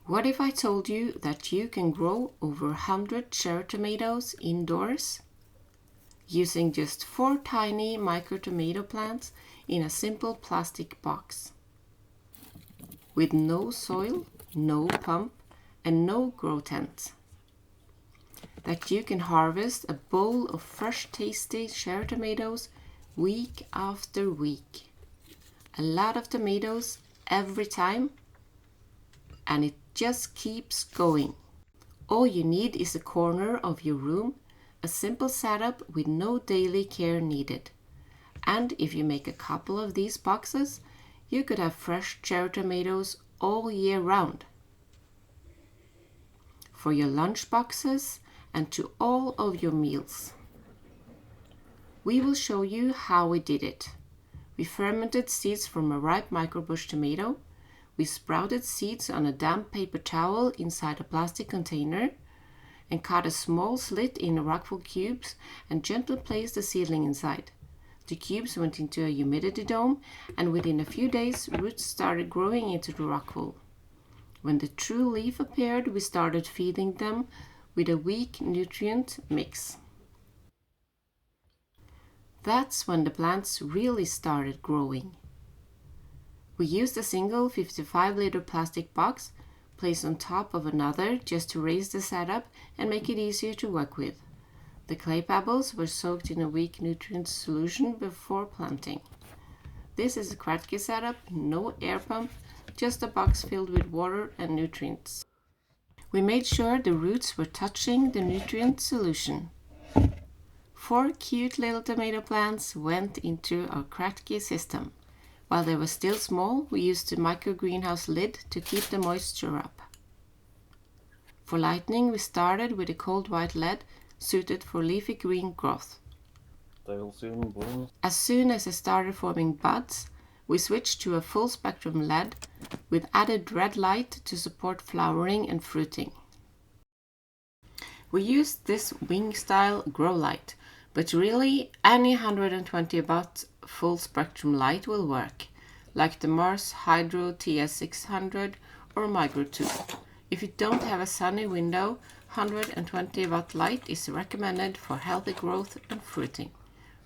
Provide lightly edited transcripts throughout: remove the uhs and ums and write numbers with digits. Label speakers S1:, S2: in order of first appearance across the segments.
S1: What if I told you that you can grow over 100 cherry tomatoes indoors using just 4 tiny micro tomato plants in a simple plastic box with no soil, no pump, and no grow tent? That you can harvest a bowl of fresh, tasty cherry tomatoes week after week. A lot of tomatoes every time, and it just keeps going. All you need is a corner of your room, a simple setup with no daily care needed. And if you make a couple of these boxes, you could have fresh cherry tomatoes all year round. For your lunch boxes and to all of your meals. We will show you how we did it. We fermented seeds from a ripe microbush tomato. We sprouted seeds on a damp paper towel inside a plastic container and cut a small slit in rockwool cubes and gently placed the seedling inside. The cubes went into a humidity dome, and within a few days, roots started growing into the rockwool. When the true leaf appeared, we started feeding them with a weak nutrient mix. That's when the plants really started growing. We used a single 55-liter plastic box placed on top of another just to raise the setup and make it easier to work with. The clay pebbles were soaked in a weak nutrient solution before planting. This is a Kratky setup, no air pump, just a box filled with water and nutrients. We made sure the roots were touching the nutrient solution. 4 cute little tomato plants went into our Kratky system. While they were still small, we used the micro-greenhouse lid to keep the moisture up. For lighting, we started with a cold white LED suited for leafy green growth.
S2: They will soon bloom.
S1: As soon as they started forming buds, we switched to a full spectrum LED with added red light to support flowering and fruiting. We used this wing-style grow light, but really any 120 watt full spectrum light will work, like the Mars Hydro TS600 or Micro 2. If you don't have a sunny window, 120 watt light is recommended for healthy growth and fruiting.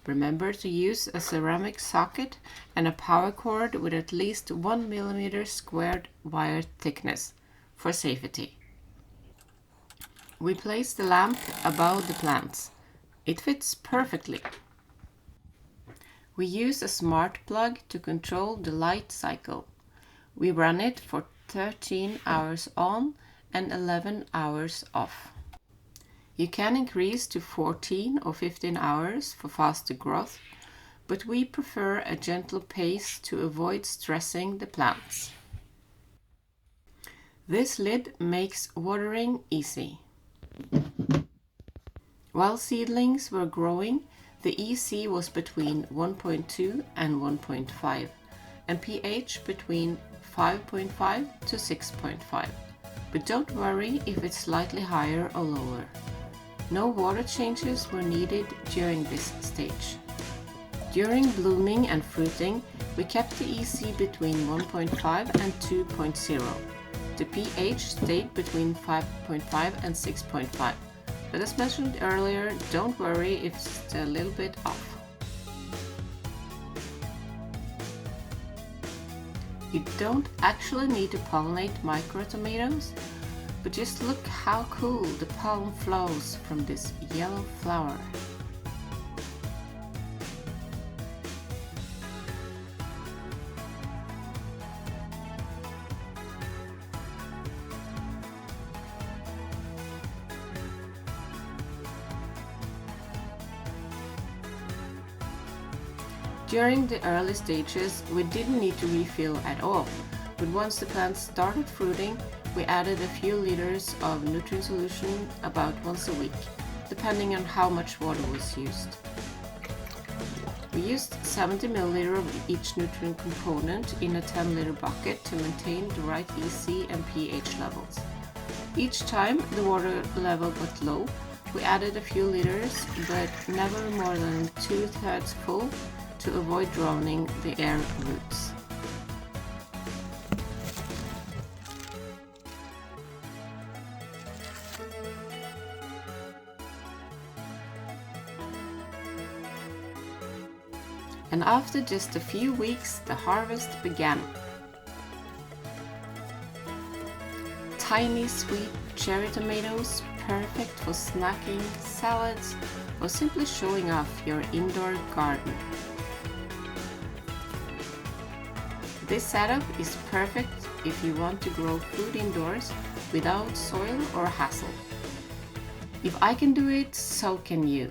S1: Remember to use a ceramic socket and a power cord with at least 1 mm squared wire thickness for safety. We place the lamp above the plants. It fits perfectly. We use a smart plug to control the light cycle. We run it for 13 hours on and 11 hours off. You can increase to 14 or 15 hours for faster growth, but we prefer a gentle pace to avoid stressing the plants. This lid makes watering easy. While seedlings were growing, the EC was between 1.2 and 1.5 and pH between 5.5 to 6.5. But don't worry if it's slightly higher or lower. No water changes were needed during this stage. During blooming and fruiting, we kept the EC between 1.5 and 2.0. The pH stayed between 5.5 and 6.5. But as mentioned earlier, don't worry if it's a little bit off. You don't actually need to pollinate micro tomatoes, but just look how cool the pollen flows from this yellow flower. During the early stages, we didn't need to refill at all, but once the plants started fruiting, we added a few liters of nutrient solution about once a week, depending on how much water was used. We used 70 ml of each nutrient component in a 10-liter bucket to maintain the right EC and pH levels. Each time the water level got low, we added a few liters, but never more than 2/3 full, to avoid drowning the air roots. And after just a few weeks, the harvest began. Tiny, sweet cherry tomatoes, perfect for snacking, salads, or simply showing off your indoor garden. This setup is perfect if you want to grow food indoors without soil or hassle. If I can do it, so can you.